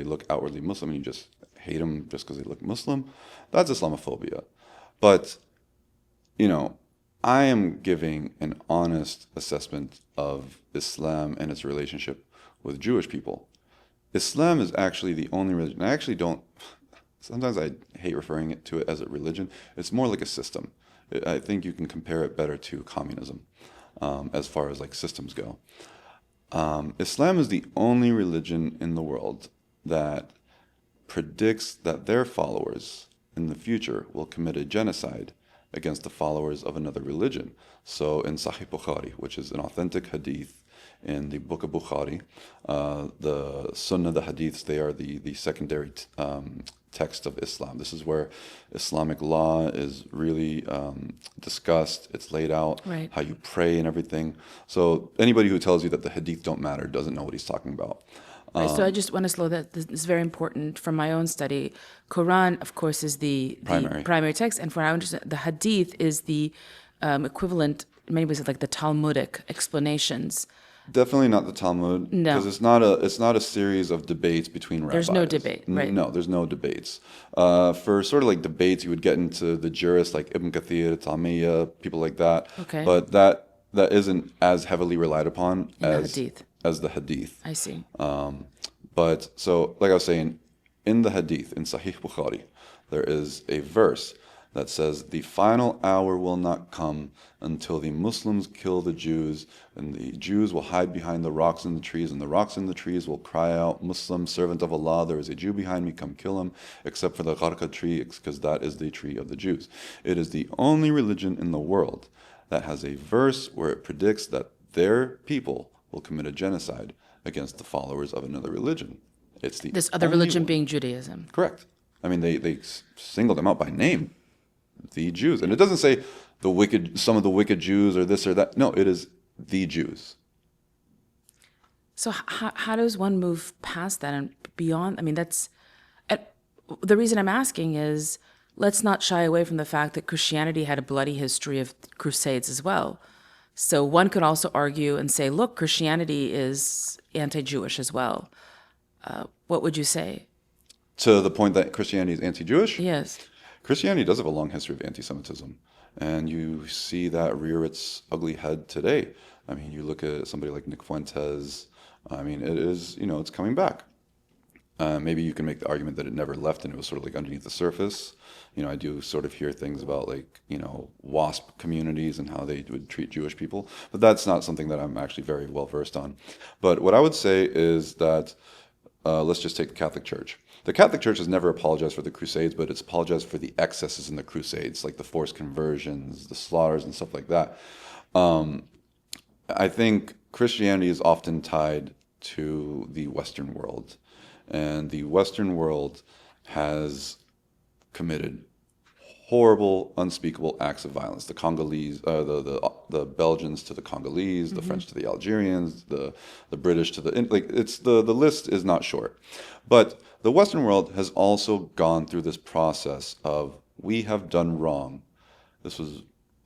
look outwardly Muslim, and you just hate them just because they look Muslim. That's Islamophobia. But I am giving an honest assessment of Islam and its relationship with Jewish people. Islam is actually the only religion. I actually don't. Sometimes I hate referring to it as a religion. It's more like a system. I think you can compare it better to communism, as far as like systems go. Islam is the only religion in the world that predicts that their followers in the future will commit a genocide against the followers of another religion. So in Sahih Bukhari, which is an authentic hadith in the book of Bukhari, the Sunnah, the hadiths, they are the secondary text of Islam. This is where Islamic law is really discussed. It's laid out, right, how you pray and everything. So anybody who tells you that the hadith don't matter doesn't know what he's talking about. right. So I just want to slow that. This is very important from my own study. Quran, of course, is the primary text, and for I understand, the hadith is the equivalent, in many ways, like the Talmudic explanations. Definitely not the Talmud, No. because it's not a series of debates between rabbis. There's no debate, right? No, there's no debates. For sort of like debates, you would get into the jurists like Ibn Kathir, Tamiya, people like that. Okay. But that isn't as heavily relied upon as the hadith. I see. But so, like I was saying, in the hadith, in Sahih Bukhari, there is a verse that says, the final hour will not come until the Muslims kill the Jews, and the Jews will hide behind the rocks and the trees, and the rocks and the trees will cry out, Muslim, servant of Allah, there is a Jew behind me, come kill him, except for the gharqa tree, because that is the tree of the Jews. It is the only religion in the world that has a verse where it predicts that their people will commit a genocide against the followers of another religion. It's the This other religion being Judaism. Correct. I mean, they singled them out by name. The Jews. And it doesn't say some of the wicked Jews or this or that. No, it is the Jews. So how does one move past that and beyond? I mean, the reason I'm asking is, let's not shy away from the fact that Christianity had a bloody history of crusades as well. So one could also argue and say, look, Christianity is anti-Jewish as well. What would you say? To the point that Christianity is anti-Jewish? Yes. Christianity does have a long history of anti-Semitism, and you see that rear its ugly head today. I mean, you look at somebody like Nick Fuentes. I mean, it is, it's coming back. Maybe you can make the argument that it never left and it was sort of like underneath the surface. I do sort of hear things about like, WASP communities and how they would treat Jewish people, but that's not something that I'm actually very well versed on. But what I would say is that let's just take the Catholic Church. The Catholic Church has never apologized for the Crusades, but it's apologized for the excesses in the Crusades, like the forced conversions, the slaughters, and stuff like that. I think Christianity is often tied to the Western world, and the Western world has committed horrible, unspeakable acts of violence. The Congolese, the Belgians to the Congolese, the French to the Algerians, the British to the list is not short. But the Western world has also gone through this process of, we have done wrong. This was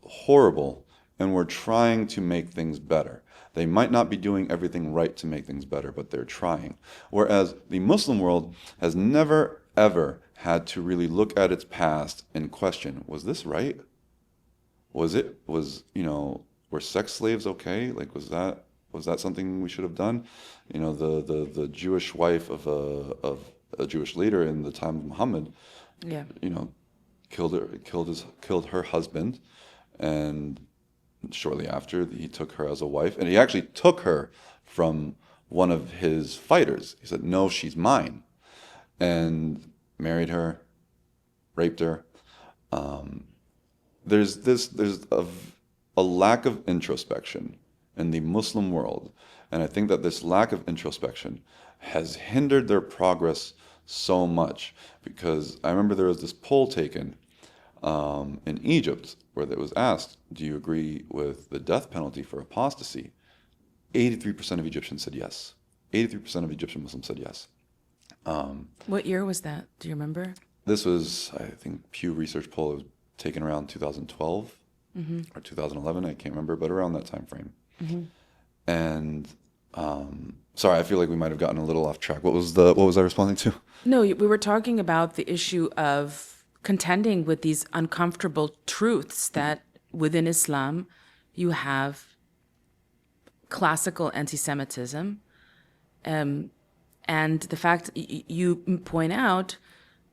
horrible, and we're trying to make things better. They might not be doing everything right to make things better, but they're trying. Whereas the Muslim world has never, ever had to really look at its past and question, was this right? Were sex slaves okay? Like, was that something we should have done? The Jewish wife of a Jewish leader in the time of Muhammad, killed her husband, and shortly after he took her as a wife, and he actually took her from one of his fighters. He said, "No, she's mine," and married her, raped her. There's a lack of introspection in the Muslim world, and I think that this lack of introspection has hindered their progress so much, because I remember there was this poll taken in Egypt where it was asked, do you agree with the death penalty for apostasy? 83% of Egyptians said yes. 83% of Egyptian Muslims said yes. What year was that? Do you remember? This was, I think, Pew Research poll was taken around 2012 or 2011. I can't remember, but around that time frame. And sorry, I feel like we might have gotten a little off track. What was I responding to? No, we were talking about the issue of contending with these uncomfortable truths that within Islam you have classical anti-Semitism, and the fact you point out,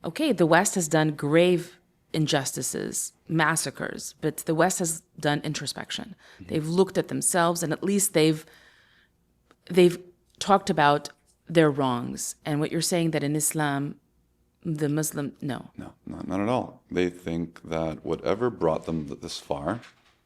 okay, the West has done grave injustices, massacres, but the West has done introspection. They've looked at themselves, and at least they've talked about their wrongs. And what you're saying that in Islam, The Muslim, no. No, not at all. They think that whatever brought them this far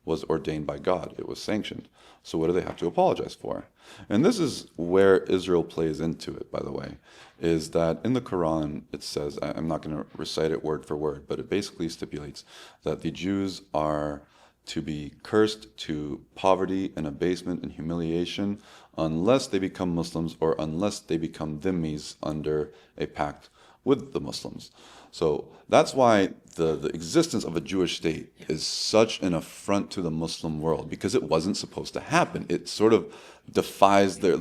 was ordained by God. It was sanctioned. So what do they have to apologize for? And this is where Israel plays into it, by the way, is that in the Quran, it says, I'm not going to recite it word for word, but it basically stipulates that the Jews are to be cursed to poverty and abasement and humiliation unless they become Muslims or unless they become dhimmis under a pact with the Muslims. So that's why the existence of a Jewish state is such an affront to the Muslim world, because it wasn't supposed to happen. It sort of defies their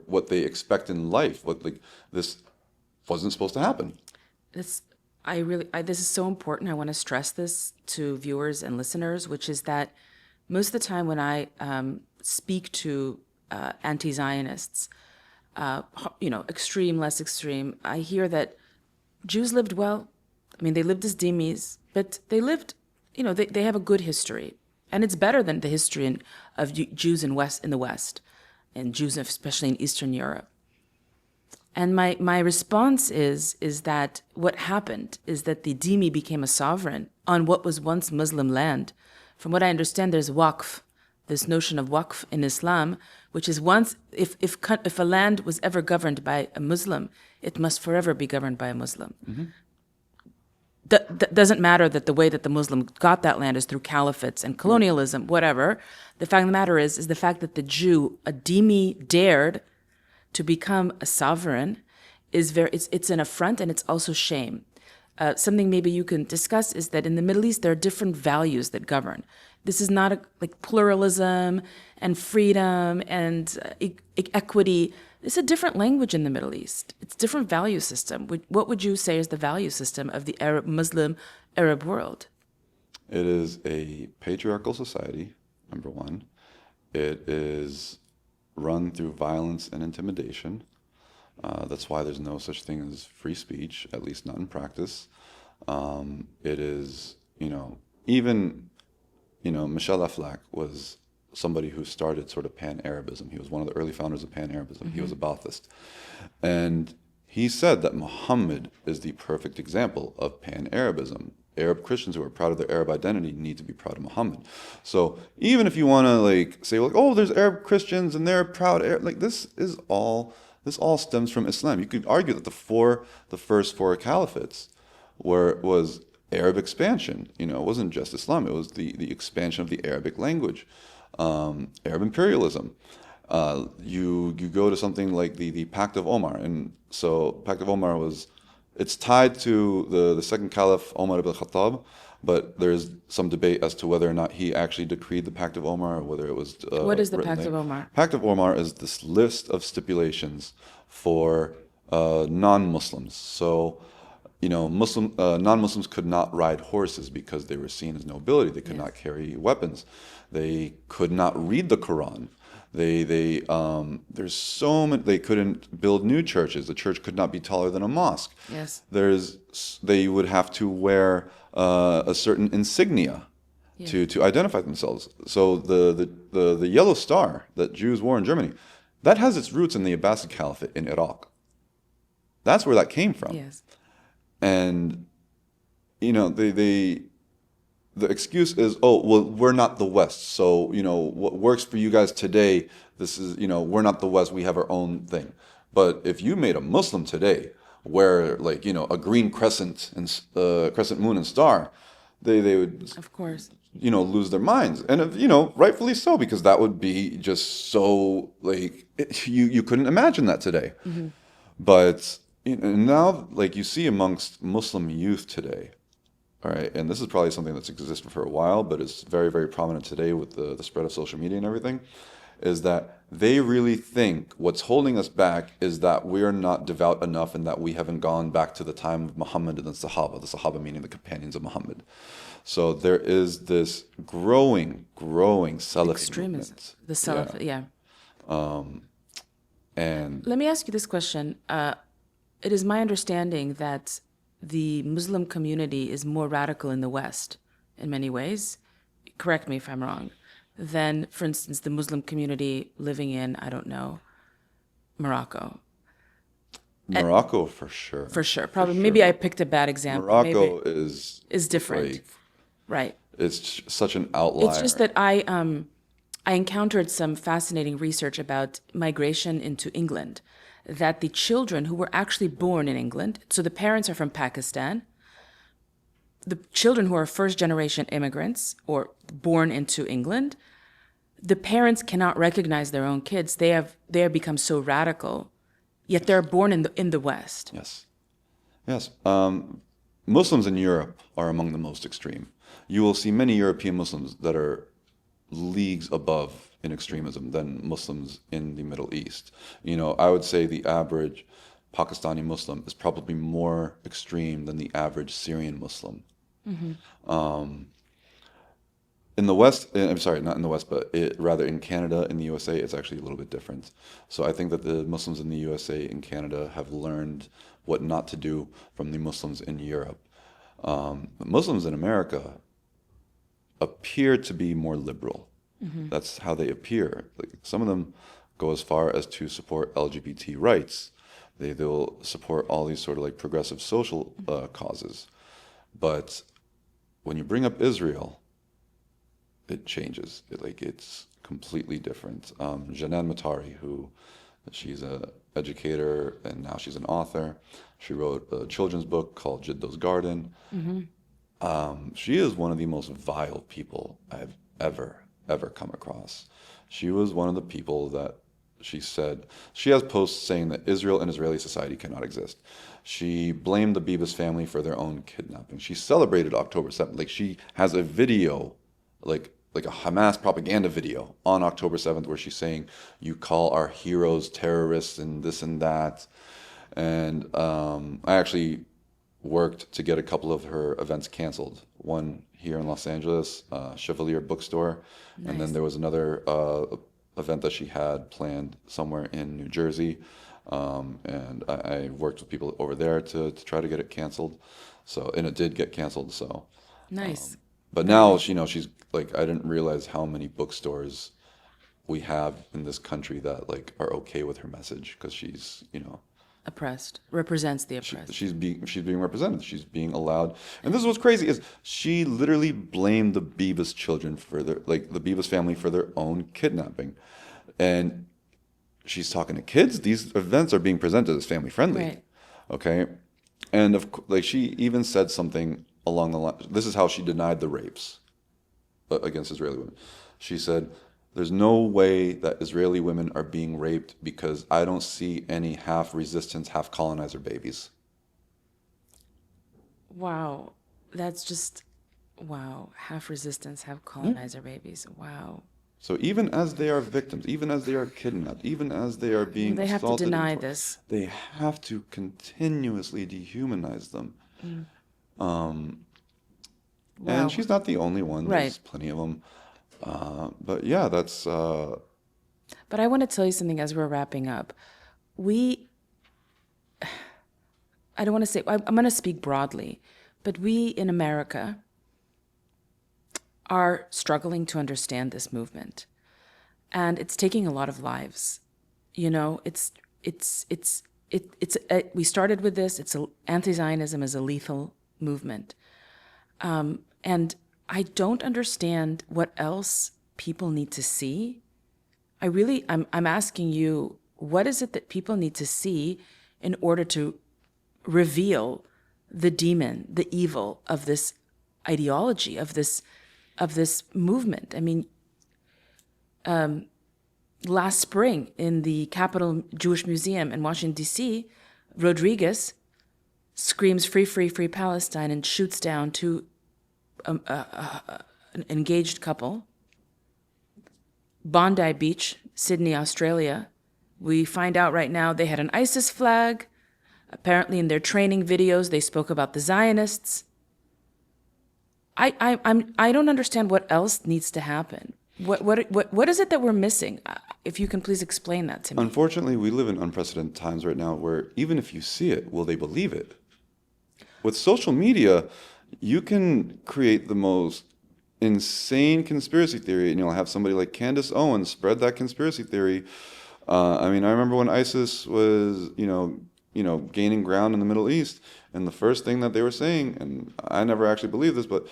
what they expect in life. This wasn't supposed to happen. This this is so important. I want to stress this to viewers and listeners, which is that most of the time when I speak to anti-Zionists, extreme, less extreme, I hear that Jews lived well. I mean, they lived as dhimmis, but they lived, they have a good history. And it's better than the history of Jews in the West, and Jews especially in Eastern Europe. And my response is that what happened is that the dhimmi became a sovereign on what was once Muslim land. From what I understand, there's waqf, this notion of waqf in Islam, which is once, if a land was ever governed by a Muslim, it must forever be governed by a Muslim. Mm-hmm. Doesn't matter that the way that the Muslim got that land is through caliphates and colonialism, whatever. The fact of the matter is the fact that the Jew, a dhimmi, dared to become a sovereign it's an affront, and it's also shame. Something maybe you can discuss is that in the Middle East, there are different values that govern. This is not like pluralism and freedom and equity. It's a different language in the Middle East. It's a different value system. What would you say is the value system of the Muslim Arab world? It is a patriarchal society, number one. It is run through violence and intimidation. That's why there's no such thing as free speech, at least not in practice. It is, Michel Aflaq was somebody who started sort of pan-Arabism. He was one of the early founders of pan-Arabism. Mm-hmm. He was a Ba'athist. And he said that Muhammad is the perfect example of pan-Arabism. Arab Christians who are proud of their Arab identity need to be proud of Muhammad. So even if you want to say there's Arab Christians and they're proud Arab, this all stems from Islam. You could argue that the first four caliphates was Arab expansion. It wasn't just Islam. It was the expansion of the Arabic language, Arab imperialism. You go to something like the Pact of Omar, and so Pact of Omar it's tied to the second caliph Omar ibn Khattab, but there's some debate as to whether or not he actually decreed the Pact of Omar or whether it was what is the Pact of Omar? Pact of Omar is this list of stipulations for non-Muslims. So, non-Muslims could not ride horses because they were seen as nobility. They could not carry weapons. They could not read the Quran. There's so many. They couldn't build new churches. The church could not be taller than a mosque. Yes. They would have to wear a certain insignia to identify themselves. So the yellow star that Jews wore in Germany, that has its roots in the Abbasid Caliphate in Iraq. That's where that came from. Yes. And the excuse is, we're not the West. So, what works for you guys today, this is, we're not the West, we have our own thing. But if you made a Muslim today wear a green crescent and crescent moon and star, they would, of course, lose their minds. And rightfully so, because that would be just so you couldn't imagine that today. Mm-hmm. But now you see amongst Muslim youth today, all right, and this is probably something that's existed for a while, but it's very, very prominent today with the spread of social media and everything, is that they really think what's holding us back is that we're not devout enough and that we haven't gone back to the time of Muhammad and the Sahaba meaning the companions of Muhammad. So there is this growing Salafi extremism. movement. The Salafi, yeah. And let me ask you this question. It is my understanding that the Muslim community is more radical in the West in many ways. Correct me if I'm wrong. Than, for instance, the Muslim community living in, I don't know, Morocco. Morocco for sure. For sure. For Probably. sure. Maybe I picked a bad example. Maybe Morocco is different. like Right. it's such an It's just outlier. that I encountered some fascinating research about migration into England, that the children who were actually born in England, so the parents are from Pakistan, the children who are first generation immigrants or born into England, the parents cannot recognize their own kids. They have become so radical, yet they're born in the West. Yes. Yes. Muslims in Europe are among the most extreme. You will see many European Muslims that are leagues above in extremism than Muslims in the Middle East. You know, I would say the average Pakistani Muslim is probably more extreme than the average Syrian Muslim. In the West, I'm sorry, not in the West, but rather in Canada, in the USA, it's actually a little bit different. So I think that the Muslims in the USA and Canada have learned what not to do from the Muslims in Europe. Muslims in America appear to be more liberal. That's how they appear. Like some of them go as far as to support LGBT rights. They'll support all these sort of like progressive social causes. But when you bring up Israel, it changes. It's completely different. Janan Matari, she's a educator and now she's an author. She wrote a children's book called Jiddo's Garden. She is one of the most vile people I've ever come across. She was one of the people that she has posts saying that Israel and Israeli society cannot exist. She blamed the Bibas family for their own kidnapping. She celebrated October 7th. Like she has a video, like a Hamas propaganda video on October 7th where she's saying, you call our heroes terrorists and this and that. And I actually worked to get a couple of her events canceled. One here in Los Angeles, Chevalier Bookstore. Nice. And then there was another event that she had planned somewhere in New Jersey. And I worked with people over there to try to get it canceled. So, and it did get canceled. So nice. But now, she's like, I didn't realize how many bookstores we have in this country that like are okay with her message because she's, oppressed, represents the oppressed. She's being represented. She's being allowed. And this is what's crazy is she literally blamed the Bibas children for the Bibas family for their own kidnapping. And she's talking to kids. These events are being presented as family friendly. Right. Okay. And she even said something along the line. This is how she denied the rapes against Israeli women. She said, there's no way that Israeli women are being raped because I don't see any half resistance, half colonizer babies. Wow. That's just, wow. Half resistance, half colonizer babies. Wow. So even as they are victims, even as they are kidnapped, even as they are being they have to deny this. They have to continuously dehumanize them. Wow. And she's not the only one. Right. There's plenty of them. But yeah, that's... But I want to tell you something as we're wrapping up. I don't want to say, I'm going to speak broadly, but we in America are struggling to understand this movement. And it's taking a lot of lives. We started with this, anti-Zionism is a lethal movement. And I don't understand what else people need to see. I'm asking you, what is it that people need to see in order to reveal the demon, the evil of this ideology, of this movement? I mean, last spring in the Capitol Jewish Museum in Washington, D.C., Rodriguez screams, "Free, free, free Palestine," and shoots down two an engaged couple. Bondi Beach, Sydney, Australia. We find out right now they had an ISIS flag. Apparently in their training videos, they spoke about the Zionists. I don't understand what else needs to happen. What is it that we're missing? If you can please explain that to me. Unfortunately, we live in unprecedented times right now where even if you see it, will they believe it? With social media, you can create the most insane conspiracy theory and you'll have somebody like Candace Owens spread that conspiracy theory. I remember when ISIS was, gaining ground in the Middle East. And the first thing that they were saying, and I never actually believed this, but,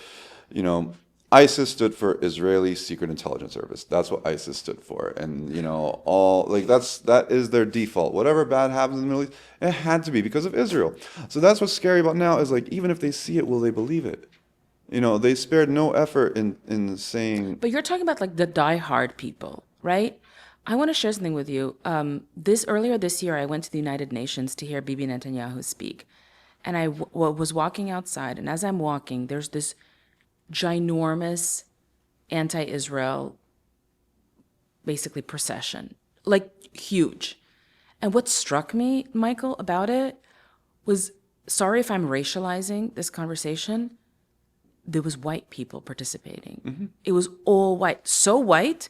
ISIS stood for Israeli Secret Intelligence Service. That's what ISIS stood for. And, that is their default. Whatever bad happens in the Middle East, it had to be because of Israel. So that's what's scary about now is even if they see it, will they believe it? They spared no effort in saying. But you're talking about the diehard people, right? I want to share something with you. Earlier this year, I went to the United Nations to hear Bibi Netanyahu speak. And I was walking outside, and as I'm walking, there's this ginormous anti-Israel, basically procession, huge. And what struck me, Michael, about it was, sorry if I'm racializing this conversation, there was white people participating. Mm-hmm. It was all white, so white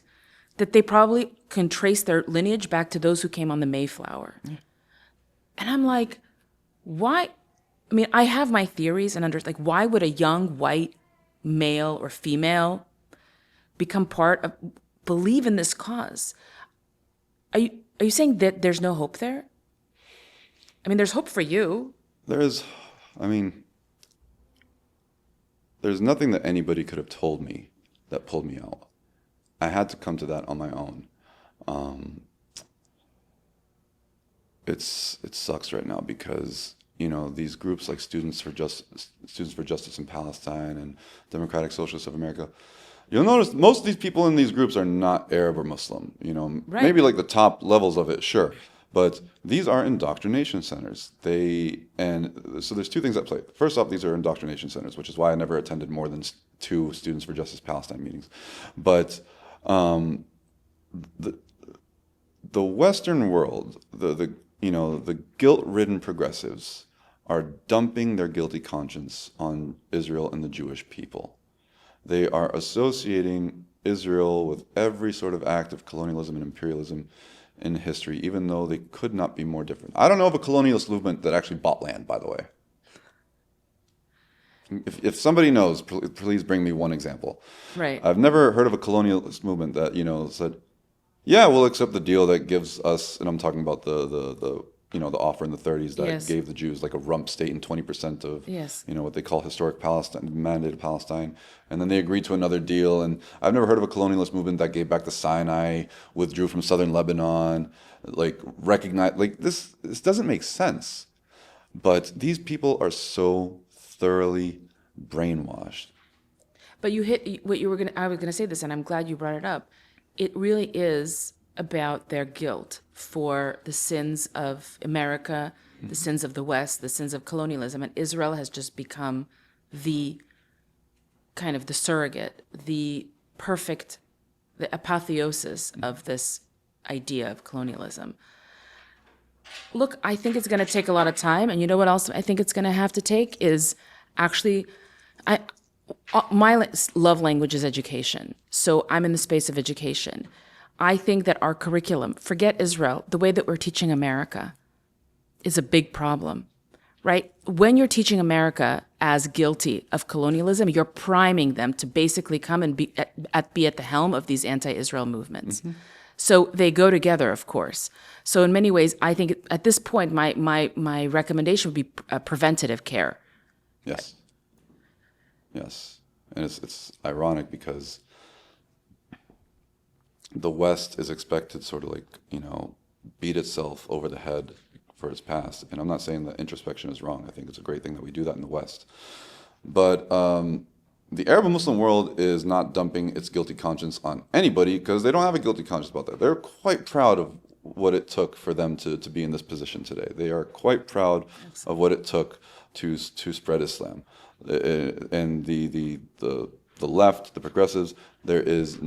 that they probably can trace their lineage back to those who came on the Mayflower. Yeah. And I'm like, why? I mean, I have my theories and why would a young white male or female believe in this cause? Are you saying that there's no hope there? I mean, there's hope for you. There's nothing that anybody could have told me that pulled me out. I had to come to that on my own. It sucks right now because these groups like Students for Justice in Palestine and Democratic Socialists of America, you'll notice most of these people in these groups are not Arab or Muslim. Right. Maybe the top levels of it, sure, but these are indoctrination centers. So there's two things at play. First off, these are indoctrination centers, which is why I never attended more than 2 Students for Justice Palestine meetings. But the Western world, the guilt-ridden progressives are dumping their guilty conscience on Israel and the Jewish people. They are associating Israel with every sort of act of colonialism and imperialism in history, even though they could not be more different. I don't know of a colonialist movement that actually bought land, by the way. If somebody knows, please bring me one example. Right. I've never heard of a colonialist movement that, said, yeah, we'll accept the deal that gives us, and I'm talking about the offer in the 30s that yes. gave the Jews a rump state and 20% of, yes. What they call historic Palestine, mandated Palestine. And then they agreed to another deal. And I've never heard of a colonialist movement that gave back the Sinai, withdrew from southern Lebanon, recognized, this doesn't make sense. But these people are so thoroughly brainwashed. But you hit what you were I was going to say this, and I'm glad you brought it up. It really is about their guilt for the sins of America, the sins of the West, the sins of colonialism. And Israel has just become the kind of the surrogate, the apotheosis of this idea of colonialism. Look, I think it's going to take a lot of time. And you know what else I think it's going to have to take is actually, my love language is education. So I'm in the space of education. I think that our curriculum, forget Israel, the way that we're teaching America is a big problem, right? When you're teaching America as guilty of colonialism, you're priming them to basically come and be at the helm of these anti-Israel movements. Mm-hmm. So they go together, of course. So in many ways, I think at this point, my recommendation would be preventative care. Yes. Yes. And it's ironic because the West is expected sort of beat itself over the head for its past. And I'm not saying that introspection is wrong. I think it's a great thing that we do that in the West. But the Arab and Muslim world is not dumping its guilty conscience on anybody because they don't have a guilty conscience about that. They're quite proud of what it took for them to be in this position today. They are quite proud of what it took to spread Islam. And the left, the progressives, there's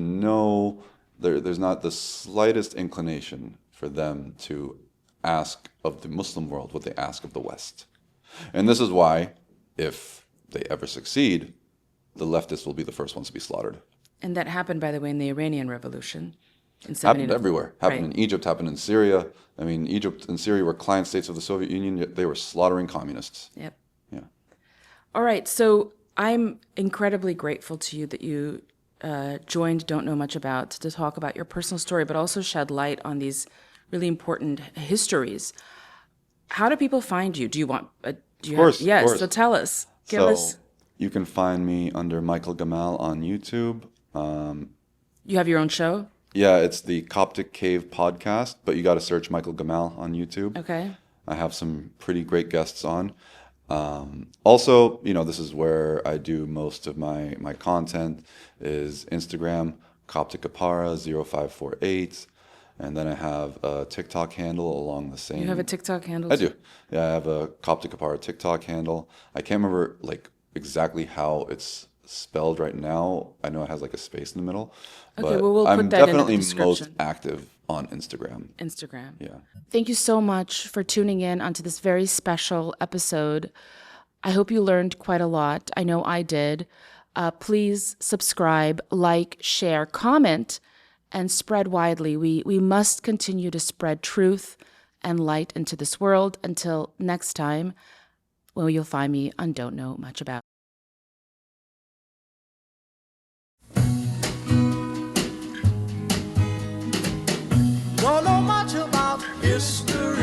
not the slightest inclination for them to ask of the Muslim world what they ask of the West. And this is why, if they ever succeed, the leftists will be the first ones to be slaughtered. And that happened, by the way, in the Iranian Revolution. Happened everywhere. Happened in Egypt, happened in Syria. I mean, Egypt and Syria were client states of the Soviet Union, yet they were slaughtering communists. Yep. Yeah. All right, so I'm incredibly grateful to you that you joined Don't Know Much About to talk about your personal story, but also shed light on these really important histories. How do people find you? Do you want? Do Of you have? course, of Yes. So course. tell us. Give So us. you can find me under Michael Gamal on YouTube. You have your own show. Yeah, it's the Coptic Cave podcast, but you got to search Michael Gamal on YouTube. Okay. I have some pretty great guests on. Also, this is where I do most of my content is Instagram, Coptic Apara 0548. And then I have a TikTok handle along the You have a same. TikTok handle I too. do. Yeah, I have a Coptic Apara TikTok handle. I can't remember like exactly how it's spelled right now. I know it has like a space in the middle, Okay. Well, but we'll put I'm that in the definitely most description. active on Instagram. Instagram. Yeah. Thank you so much for tuning in onto this very special episode. I hope you learned quite a lot. I know I did. Please subscribe, like, share, comment, and spread widely. We must continue to spread truth and light into this world. Until next time, well, you'll find me on Don't Know Much About. Don't know much about history.